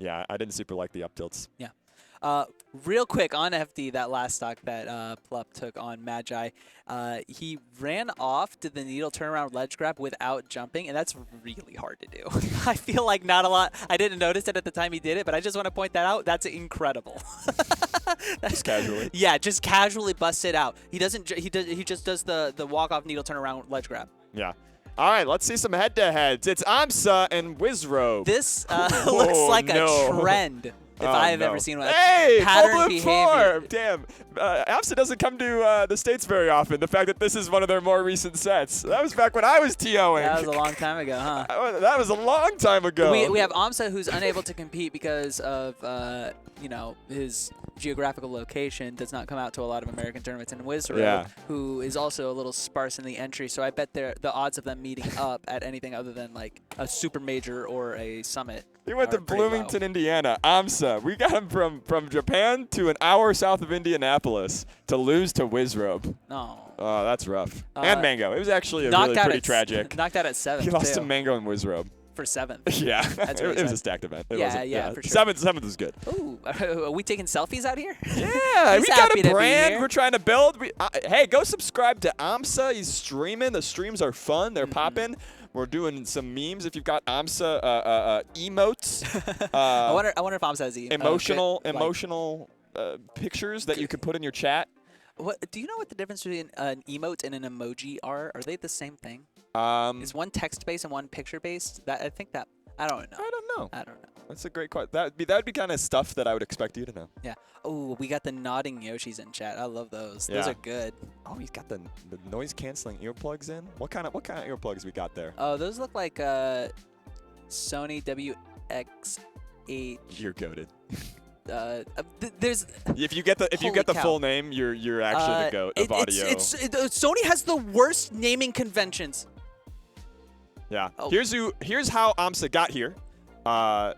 Yeah, I didn't super like the up tilts. Yeah. Real quick on FD, that last stock that Plup took on Magi, he ran off to the needle turnaround ledge grab without jumping, and that's really hard to do. I feel like not a lot. I didn't notice it at the time he did it, but I just want to point that out. That's incredible. Just casually. Yeah, just casually busts it out. He doesn't. He just does the walk off needle turnaround ledge grab. Yeah. All right, let's see some head-to-heads. It's aMSa and Wizzrobe. This looks like a trend. If I have ever seen one. Hey, pattern behavior. Damn. aMSa doesn't come to the States very often. The fact that this is one of their more recent sets. That was back when I was TOing. That was a long time ago, huh? That was a long time ago. We have aMSa, who's unable to compete because of his geographical location, does not come out to a lot of American tournaments, and Wizzrobe, who is also a little sparse in the entry. So I bet the odds of them meeting up at anything other than like a super major or a summit. He went to Bloomington, Indiana. aMSa. We got him from Japan to an hour south of Indianapolis to lose to Wizzrobe. No. Oh, that's rough. And Mango. It was actually really pretty tragic. Knocked out at 7th. He lost to Mango and Wizzrobe. For 7th. Yeah. That's it was a stacked event. It yeah, for sure. 7th was good. Ooh, are we taking selfies out here? Yeah, we got a brand we're trying to build. Hey, go subscribe to aMSa. He's streaming. The streams are fun. They're popping. We're doing some memes. If you've got aMSa emotes, I wonder if aMSa has emotional pictures that you could put in your chat. What do you know what the difference between an emote and an emoji are? Are they the same thing? Is one text based and one picture based? I don't know. I don't know. I don't know. That's a great question. That'd be kind of stuff that I would expect you to know. Yeah. Oh, we got the nodding Yoshis in chat. I love those. Yeah. Those are good. Oh, he's got the noise canceling earplugs in. What kind of earplugs we got there? Oh, those look like Sony WX8. You're goated. There's. If you get the full name, you're actually the goat of audio. Sony has the worst naming conventions. Yeah. Oh. Here's how aMSa got here. 3-0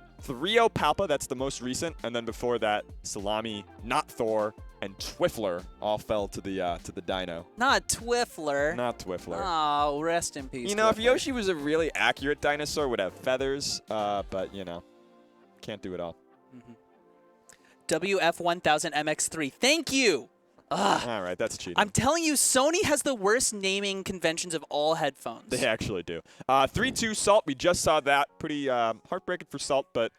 Palpa, that's the most recent, and then before that, Salami, Not Thor, and Twiffler all fell to the Dino. Not Twiffler. Not Twiffler. Oh, rest in peace. You know, Twiffler. if Yoshi was a really accurate dinosaur, would have feathers, but you know, can't do it all. WF1000 MX3. Thank you. Ugh. All right, that's cheating. I'm telling you, Sony has the worst naming conventions of all headphones. They actually do. 3-2 Salt. We just saw that. Pretty heartbreaking for Salt, but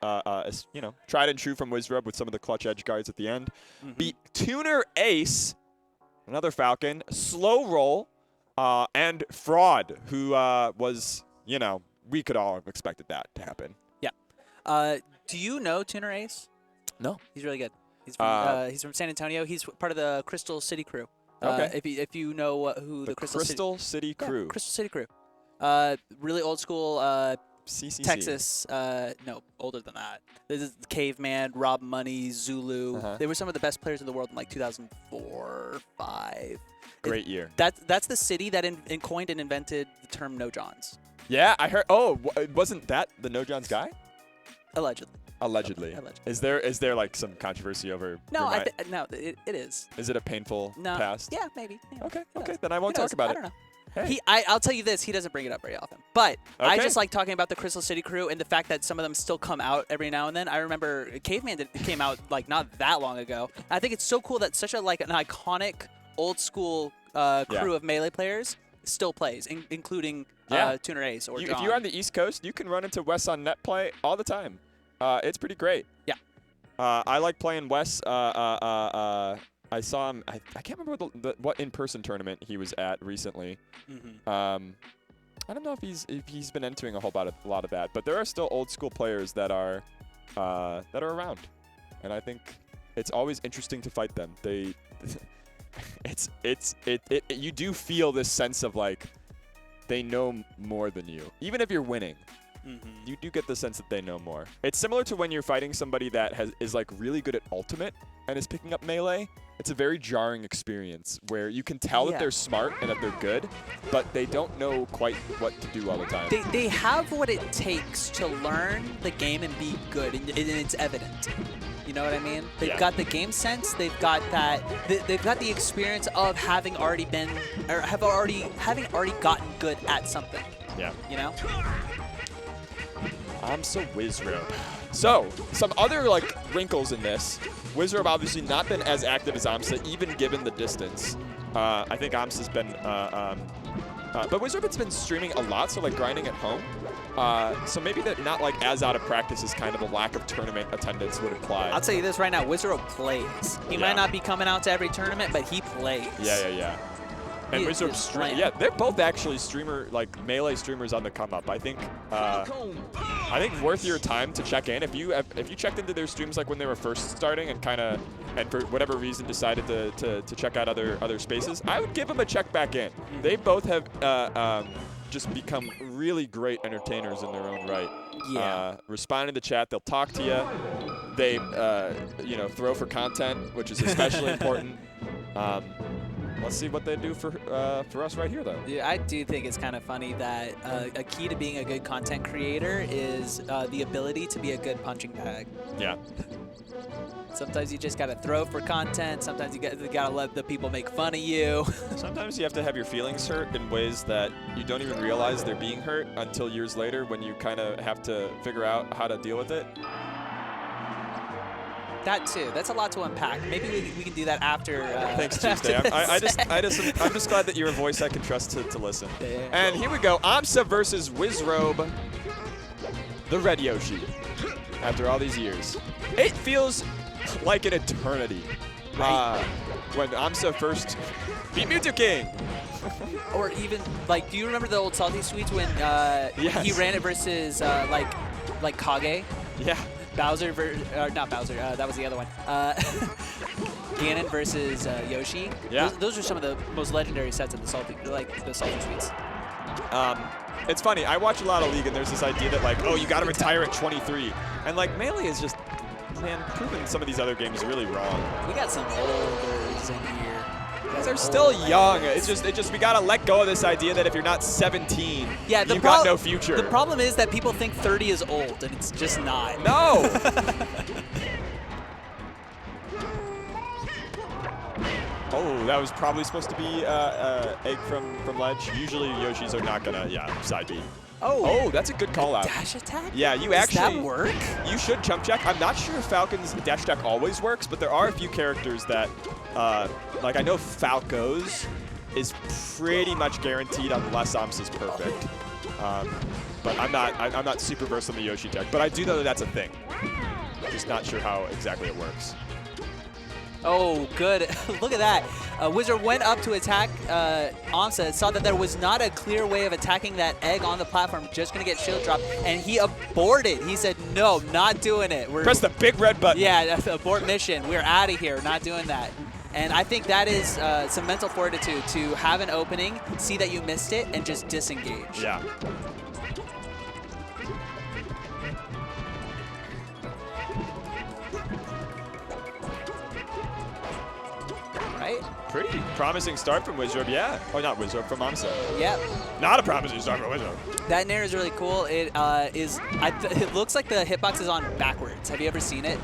you know, tried and true from Wizzrobe with some of the clutch edge guards at the end. Beat Tuner Ace, another Falcon, Slow Roll, and Fraud, who was, you know, we could all have expected that to happen. Yeah. Do you know Tuner Ace? No. He's really good. He's from San Antonio. He's part of the Crystal City crew. Okay. If you know who the Crystal City crew. Yeah, Crystal City crew. Really old school CCC. Texas. No, older than that. This is Caveman, Rob Money, Zulu. They were some of the best players in the world in like 2004, 5. Great year. That's the city that coined and invented the term no Johns. Yeah, I heard. Oh, wasn't that the no Johns guy? Allegedly. Allegedly. Is there like some controversy over? No, no, it is. Is it a painful past? Yeah, maybe. Yeah. Okay. Then I won't talk about it. I don't know. Hey. I'll tell you this, he doesn't bring it up very often. But I just like talking about the Crystal City crew and the fact that some of them still come out every now and then. I remember Caveman came out like not that long ago. I think it's so cool that such an iconic old school crew of Melee players still plays, including Tuner Ace or John. If you're on the East Coast, you can run into Wes on net play all the time. It's pretty great. Yeah. I like playing Wes. I saw him. I can't remember what in-person tournament he was at recently. I don't know if he's been entering a lot of that, but there are still old school players that are around, and I think it's always interesting to fight them. You do feel this sense of like they know more than you, even if you're winning. You do get the sense that they know more. It's similar to when you're fighting somebody that is like really good at Ultimate and is picking up Melee. It's a very jarring experience where you can tell that they're smart and that they're good, but they don't know quite what to do all the time. They have what it takes to learn the game and be good, and it's evident. You know what I mean? They've got the game sense. They've got that. They've got the experience of having already been, or having already gotten good at something. Yeah. You know. aMSa Wizzrobe. So, some other like wrinkles in this. Wizzrobe obviously not been as active as aMSa, even given the distance. I think aMSa's been, but Wizzrobe's been streaming a lot, so like grinding at home. So maybe that not like as out of practice as kind of a lack of tournament attendance would imply. I'll tell you this right now, Wizzrobe plays. He might not be coming out to every tournament, but he plays. Yeah. And Wizzrobe yeah, they're both actually melee streamers on the come up. I think worth your time to check in. If you checked into their streams like when they were first starting and for whatever reason decided to check out other spaces, I would give them a check back in. They both have just become really great entertainers in their own right. Yeah. Respond in the chat, they'll talk to you. They throw for content, which is especially important. Let's see what they do for us right here, though. Yeah, I do think it's kind of funny that a key to being a good content creator is the ability to be a good punching bag. Yeah. Sometimes you just got to throw for content. Sometimes you got to let the people make fun of you. Sometimes you have to have your feelings hurt in ways that you don't even realize they're being hurt until years later when you kind of have to figure out how to deal with it. That too. That's a lot to unpack. Maybe we can do that after. Thanks, Tuesday. I'm just glad that you're a voice I can trust to listen. Yeah. And here we go. aMSa versus Wizzrobe, the red Yoshi. After all these years, it feels like an eternity. When aMSa first beat Mewtwo King. Or even like, do you remember the old Salty Sweets when yes. he ran it versus like Kage? Yeah. Bowser not Bowser. That was the other one. Ganon versus Yoshi. Yeah. Those are some of the most legendary sets of the Salty Sweets. It's funny. I watch a lot of League, and there's this idea that like, oh, you got to retire at 23, and like Melee is just, man, proving some of these other games really wrong. We got some olders in here. They're still young. It's just we gotta let go of this idea that if you're not 17, you've got no future. The problem is that people think 30 is old, and it's just not. No. Oh, that was probably supposed to be egg from ledge. Usually Yoshis are not gonna, side B. Oh, that's a good call out. Dash attack? Yeah, you Does actually. that work? You should jump check. I'm not sure if Falcon's dash attack always works, but there are a few characters that, like I know Falco's is pretty much guaranteed unless aMSa's perfect. But I'm not super versed on the Yoshi tech, but I do know that that's a thing. Just not sure how exactly it works. Oh, good. Look at that. Wizzrobe went up to attack aMSa, saw that there was not a clear way of attacking that egg on the platform, just going to get shield drop, and he aborted. He said, no, not doing it. Press the big red button. Yeah, abort mission. We're out of here, not doing that. And I think that is some mental fortitude to have an opening, see that you missed it, and just disengage. Yeah. Right? Pretty promising start from Wizzrobe, yeah. Oh, not Wizzrobe, from aMSa. Yep. Not a promising start from Wizzrobe. That Nair is really cool. It it looks like the hitbox is on backwards. Have you ever seen it?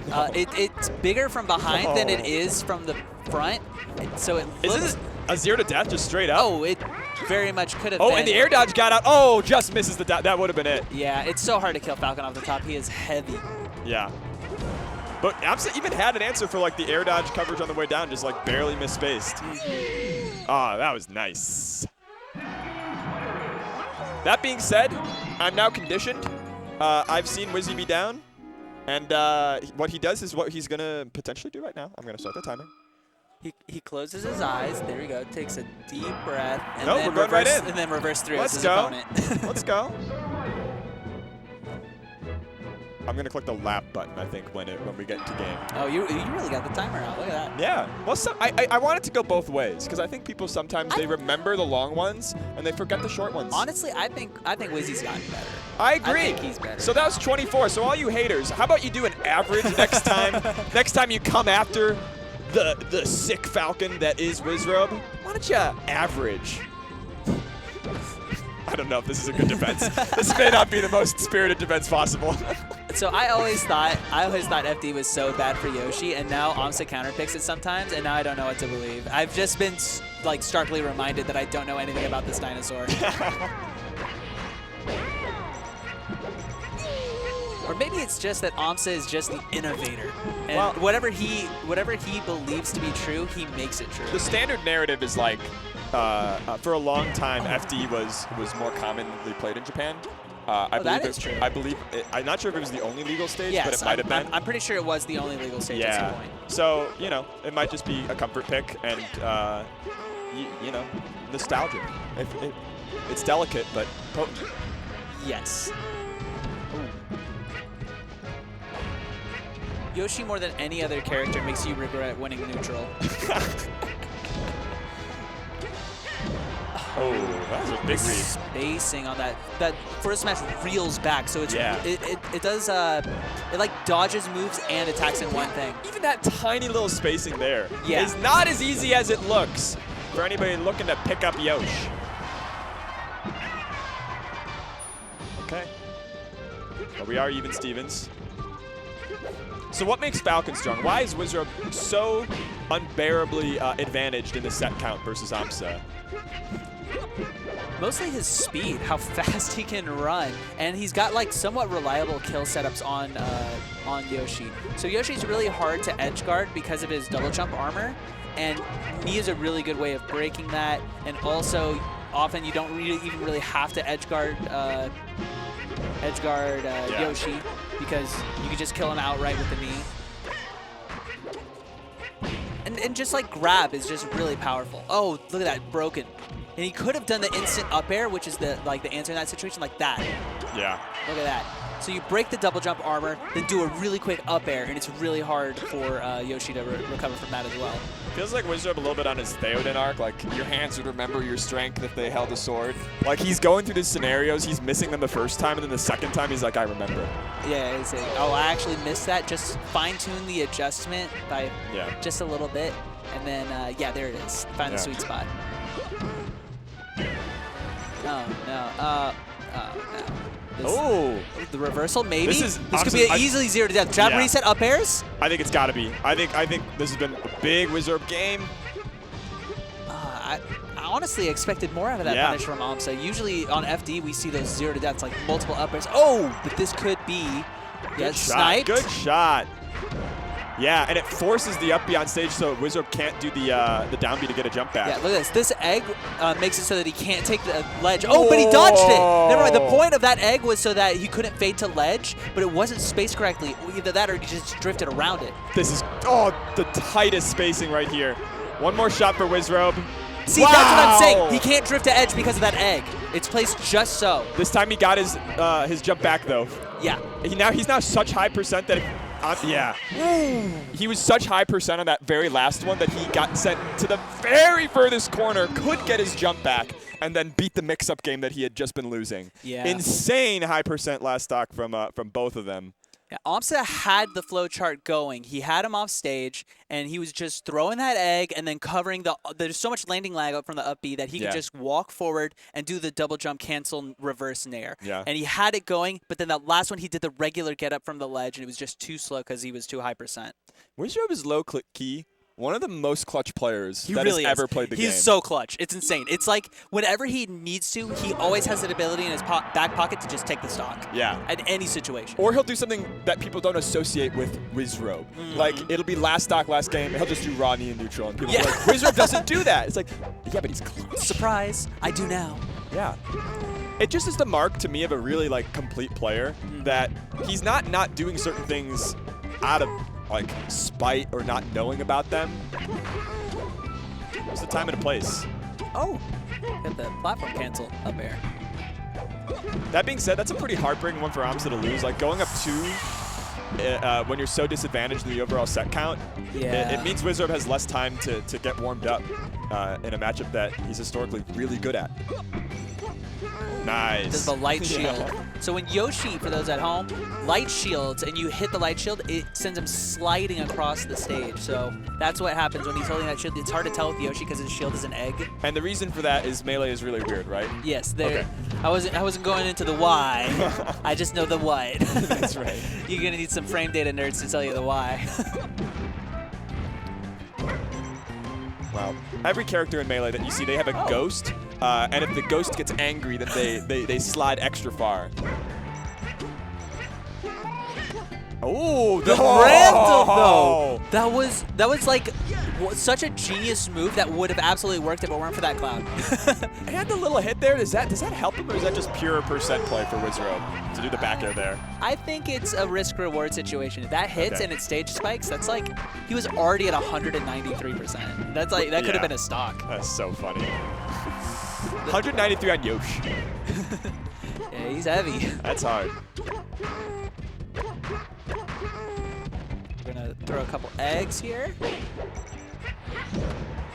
No. It's bigger from behind than it is from the front. So it looks... Is it a 0 to death just straight up? Oh, it very much could have been. Oh, and the air dodge got out. Oh, just misses the dodge. That would have been it. Yeah, it's so hard to kill Falcon off the top. He is heavy. Yeah. But aMSa even had an answer for like the air dodge coverage on the way down, just like barely misspaced. Ah, that was nice. That being said, I'm now conditioned. I've seen Wizzy be down, and what he does is what he's gonna potentially do right now. I'm gonna start the timer. He closes his eyes. There we go. Takes a deep breath. And no, then we're going right in. And then reverse through his opponent. Let's go. I'm gonna click the lap button, I think, when we get into game. Oh, you really got the timer out. Look at that. Yeah. Well, I want it to go both ways because I think people sometimes they remember the long ones and they forget the short ones. Honestly, I think Wizzy's gotten better. I agree. I think he's better. So that was 24. So all you haters, how about you do an average next time? Next time you come after the sick Falcon that is Wizzrobe, why don't you average? I don't know if this is a good defense. This may not be the most spirited defense possible. So I always thought FD was so bad for Yoshi, and now aMSa counterpicks it sometimes, and now I don't know what to believe. I've just been like starkly reminded that I don't know anything about this dinosaur. Or maybe it's just that aMSa is just the innovator. And Well, whatever he believes to be true, he makes it true. The standard narrative is like, for a long time, FD was more commonly played in Japan. That is true. I believe I'm not sure if it was the only legal stage, Yes, but it might have been. I'm pretty sure it was the only legal stage at some point. So, you know, it might just be a comfort pick and, you know, nostalgia. It's delicate, but potent. Yes. Yoshi, more than any other character, makes you regret winning neutral. Oh, that was a big read. Spacing on that first smash reels back, so it's Yeah. it does it like dodges moves and attacks in one thing. Even that tiny little spacing there Yeah. is not as easy as it looks for anybody looking to pick up Yoshi. Okay. But we are even Stevens. So what makes Falcon strong? Why is Wizzrobe so unbearably advantaged in the set count versus aMSa? Mostly his speed, how fast he can run, and he's got like somewhat reliable kill setups on Yoshi. So Yoshi's really hard to edge guard because of his double jump armor, and knee is a really good way of breaking that. And also, often you don't even really have to edge guard Yoshi because you can just kill him outright with the knee. And just like grab is just really powerful. Oh, look at that, broken. And he could have done the instant up air, which is the answer in that situation, like that. Yeah. Look at that. So you break the double jump armor, then do a really quick up air, and it's really hard for Yoshi to recover from that as well. Feels like Wizzrobe a little bit on his Theoden arc, like your hands would remember your strength if they held a sword. Like he's going through these scenarios, he's missing them the first time, and then the second time he's like, I remember. Yeah, it's oh, I actually missed that. Just fine-tune the adjustment by just a little bit, and then, yeah, there it is. Find the sweet spot. Oh, no. Oh, no. The reversal, maybe? This could be an easily 0 to death. Jab reset up airs? I think it's got to be. I think this has been a big Wizzrobe game. I honestly expected more out of that punish from aMSa. Usually on FD, we see those 0 to deaths, like multiple up airs. Oh, but this could be sniped. Good shot. Yeah, and it forces the up B on stage so Wizzrobe can't do the down B to get a jump back. Yeah, look at this. This egg makes it so that he can't take the ledge. Oh, but he dodged it. Never mind. The point of that egg was so that he couldn't fade to ledge, but it wasn't spaced correctly. Either that or he just drifted around it. This is, the tightest spacing right here. One more shot for Wizzrobe. See, that's what I'm saying. He can't drift to edge because of that egg. It's placed just so. This time he got his jump back, though. Yeah. He's now such high percent that he was such high percent on that very last one that he got sent to the very furthest corner, could get his jump back, and then beat the mix-up game that he had just been losing. Yeah. Insane high percent last stock from both of them. Yeah, aMSa had the flow chart going. He had him off stage, and he was just throwing that egg and then covering there's so much landing lag up from the up B that he could just walk forward and do the double jump cancel reverse nair. Yeah. And he had it going, but then that last one he did the regular get up from the ledge, and it was just too slow because he was too high percent. Wizzrobe is low click key. One of the most clutch players that has really ever played the game. He's so clutch. It's insane. It's like whenever he needs to, he always has that ability in his back pocket to just take the stock. Yeah. At any situation. Or he'll do something that people don't associate with Wizzrobe. Like, it'll be last stock, last game, he'll just do raw knee and neutral. And people are like, Wizzrobe doesn't do that. It's like, yeah, but he's clutch. Surprise, I do now. Yeah. It just is the mark to me of a really, like, complete player that he's not doing certain things out of like spite or not knowing about them. There's a time and a place. Oh, got the platform cancel up air. That being said, that's a pretty heartbreaking one for aMSa to lose. Like going up 2 when you're so disadvantaged in the overall set count, it means Wizzrobe has less time to get warmed up in a matchup that he's historically really good at. Nice. Does the light shield. So when Yoshi, for those at home, light shields and you hit the light shield, it sends him sliding across the stage. So that's what happens when he's holding that shield. It's hard to tell with Yoshi because his shield is an egg. And the reason for that is melee is really weird, right? Yes. Okay. I wasn't going into the why. I just know the what. That's right. You're gonna need some frame data nerds to tell you the why. Wow. Every character in Melee that you see, they have a ghost, and if the ghost gets angry, then they slide extra far. Oh, the Randall though. That was like such a genius move that would have absolutely worked if it weren't for that cloud. And the little hit there, does that help him, or is that just pure percent play for Wizzrobe to do the back air there? I think it's a risk-reward situation. If that hits and it stage spikes, that's like he was already at 193%. That's like that could have been a stock. That's so funny. 193 on Yoshi. Yeah, he's heavy. That's hard. We're gonna throw a couple eggs here.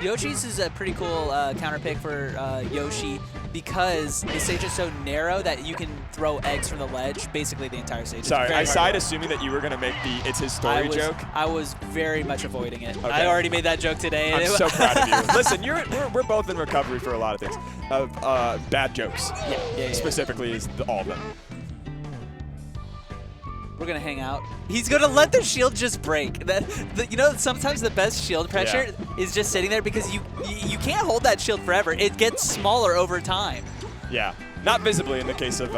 Yoshi's is a pretty cool counter pick for Yoshi because the stage is so narrow that you can throw eggs from the ledge basically the entire stage. Sorry, I sighed assuming that you were going to make the it's his story joke. I was very much avoiding it. Okay. I already made that joke today. I'm so proud of you. Listen, we're both in recovery for a lot of things. Bad jokes. Yeah. Specifically is all of them. We're gonna hang out. He's gonna let the shield just break. You know, sometimes the best shield pressure is just sitting there because you can't hold that shield forever. It gets smaller over time. Yeah, not visibly in the case of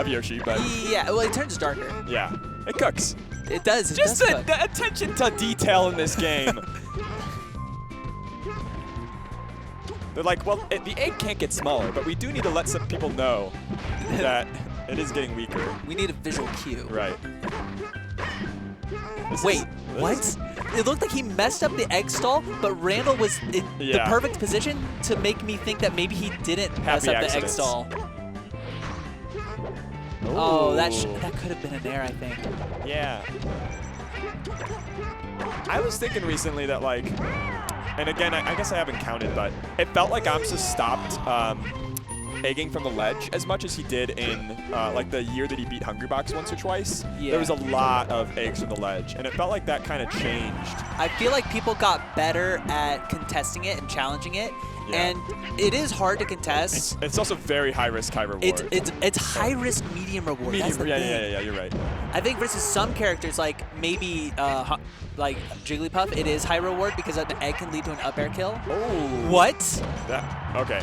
Yoshi, but yeah, well, it turns darker. Yeah, it cooks. It does. Just the attention to detail in this game. They're like, well, the egg can't get smaller, but we do need to let some people know that it is getting weaker. We need a visual cue. Right. Wait, what? It looked like he messed up the egg stall, but Randall was in the perfect position to make me think that maybe he didn't mess up the egg stall. Oh, that could have been an air, I think. Yeah. I was thinking recently that, like, and again, I guess I haven't counted, but it felt like aMSa stopped egging from the ledge as much as he did in like the year that he beat Hungrybox once or twice. Yeah. There was a lot of eggs from the ledge, and it felt like that kind of changed. I feel like people got better at contesting it and challenging it, and it is hard to contest. It's also very high risk, high reward. It's high risk, medium reward. That's the thing. Yeah, you're right. I think versus some characters like maybe like Jigglypuff, it is high reward because an egg can lead to an up air kill. Oh. What? Okay.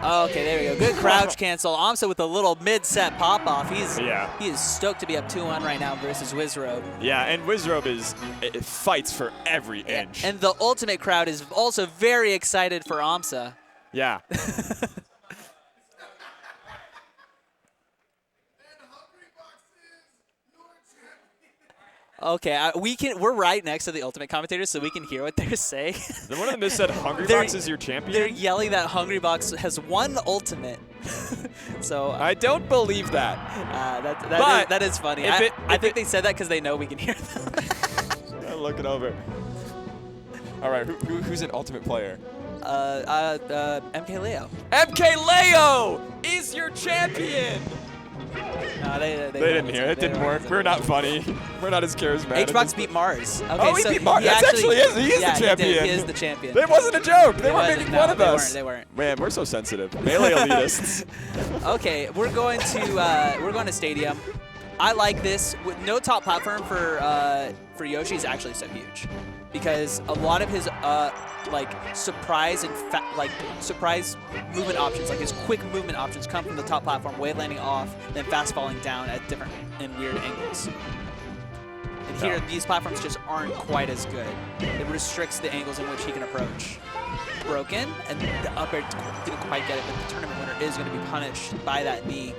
Okay, there we go. Good crouch cancel. aMSa with a little mid-set pop-off. He is stoked to be up 2-1 right now versus Wizzrobe. Yeah, and Wizzrobe it fights for every inch. And the ultimate crowd is also very excited for aMSa. Yeah. Okay, we're right next to the ultimate commentators, so we can hear what they're saying. One of them just said Hungrybox is your champion? They're yelling that Hungrybox has won ultimate. So I don't believe that. That is funny. I think they said that because they know we can hear them. I'm looking over. All right, who's an ultimate player? MK Leo. MK Leo is your champion! No, they didn't hear it. It didn't work. We're not funny. We're not as charismatic. HBox beat Mars. Okay, oh, he beat Mars. He is the champion. He is the champion. It wasn't a joke. They weren't making fun of us. They weren't. Man, we're so sensitive. Melee elitists. Okay, we're going to Stadium. I like this. With no top platform for Yoshi is actually so huge, because a lot of his like surprise movement options, like his quick movement options, come from the top platform, wave landing off, then fast falling down at different and weird angles. And here, these platforms just aren't quite as good. It restricts the angles in which he can approach. Broken, and the up air didn't quite get it, but the tournament winner is going to be punished by that knee.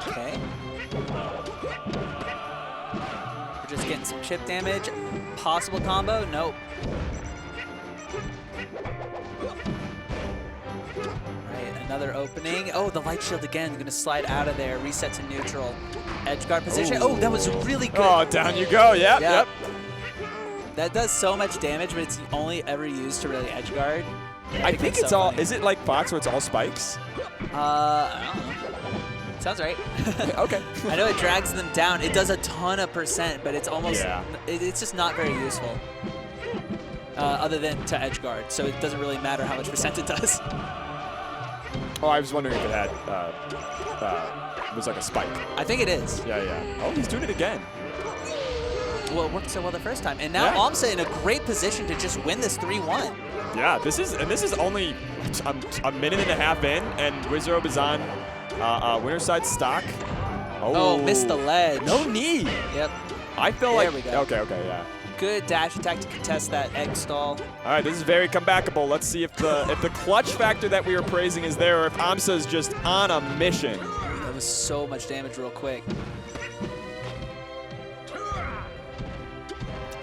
Okay. We're just getting some chip damage. Possible combo? Nope. Right, another opening. Oh, the light shield again. Going to slide out of there. Reset to neutral. Edge guard position. Oh, that was really good. Oh, down you go. Yep. That does so much damage, but it's only ever used to really edge guard. I think it's all. Is it like Fox where it's all spikes? I don't know. Sounds right. Okay. I know it drags them down. It does a ton of percent, but it's almost, it's just not very useful. Other than to edge guard, so it doesn't really matter how much percent it does. Oh, I was wondering if it had, was like a spike. I think it is. Yeah. Oh, he's doing it again. well, it worked so well the first time. And now aMSa in a great position to just win this 3-1. Yeah, this is only a minute and a half in, and Wizzrobe is on winner side stock. Oh, missed the ledge. No knee. Yep. I feel there like we go. Okay, yeah. Good dash attack to contest that egg stall. All right, this is very comebackable. Let's see if the clutch factor that we were praising is there, or if aMSa is just on a mission. That was so much damage real quick.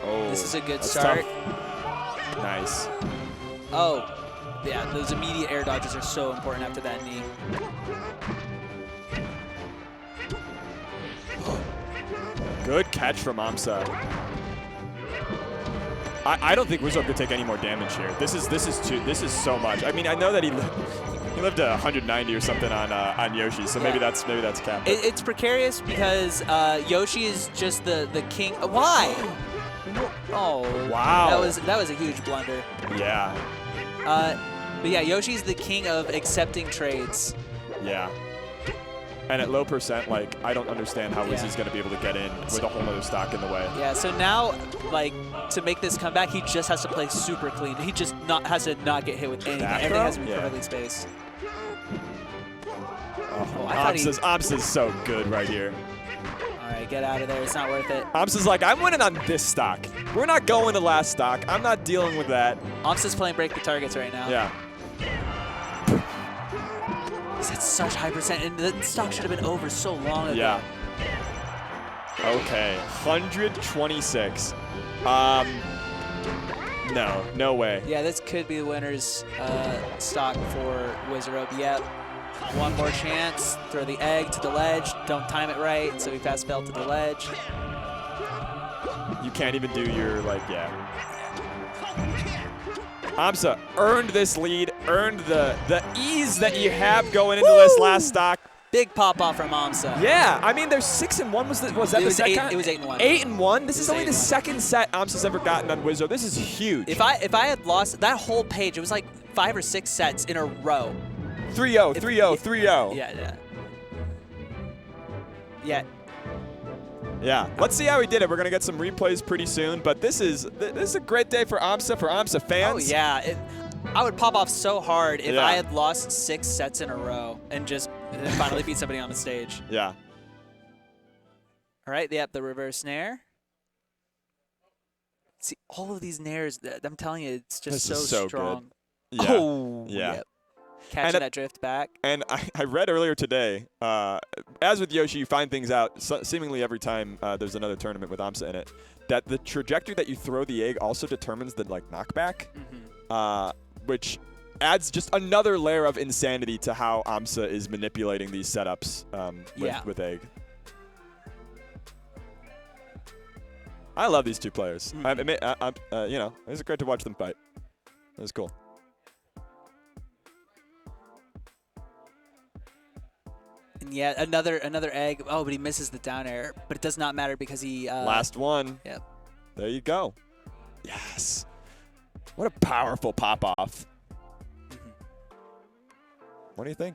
Oh, this is a good start. Tough. Nice. Oh, yeah, those immediate air dodges are so important after that knee. Good catch from aMSa. I don't think Wizzrobe could take any more damage here. This is so much. I mean, I know that he lived 190 or something on Yoshi, so maybe that's capped. It's precarious because Yoshi is just the king. Why? Oh wow. That was a huge blunder. Yeah. But yeah, Yoshi's the king of accepting trades. Yeah. And at low percent, like, I don't understand how Wizzy's going to be able to get in with a whole other stock in the way. Yeah, so now, like, to make this comeback, he just has to play super clean. He just has to not get hit with anything. Everything has to be perfectly spaced. Oh, aMSa's so good right here. All right, get out of there. It's not worth it. aMSa's like, I'm winning on this stock. We're not going to last stock. I'm not dealing with that. aMSa's playing break the targets right now. Yeah. He's at such high percent, and the stock should have been over so long ago. Yeah. Okay, 126. No way. Yeah, this could be the winner's stock for Wizzrobe. Yep. One more chance. Throw the egg to the ledge. Don't time it right, so he fast fell to the ledge. You can't even do your, like, yeah. aMSa earned this lead, earned the ease that you have going into this last stock. Big pop off from aMSa. Yeah, I mean, there's 6-1. Was that the second? It was 8-1. 8-1. This is only the second set aMSa's ever gotten on Wizzrobe. This is huge. If I had lost that whole page, it was like 5 or 6 sets in a row. 3-0, 3-0, 3-0. Yeah. Yeah, let's see how he did it. We're gonna get some replays pretty soon, but this is a great day for aMSa fans. Oh yeah, I would pop off so hard if I had lost 6 sets in a row and just finally beat somebody on the stage. Yeah. All right, yep, the reverse snare. See, all of these nares, I'm telling you, it's just so strong. Good. Yeah. Oh, yeah. Yep. Catching that drift back. And I read earlier today, as with Yoshi, you find things out seemingly every time there's another tournament with aMSa in it, that the trajectory that you throw the egg also determines the knockback, which adds just another layer of insanity to how aMSa is manipulating these setups with egg. I love these two players. You know, it was great to watch them fight. It was cool. And yeah, another egg. Oh, but he misses the down air. But it does not matter because he... Last one. Yep. There you go. Yes. What a powerful pop-off. What do you think?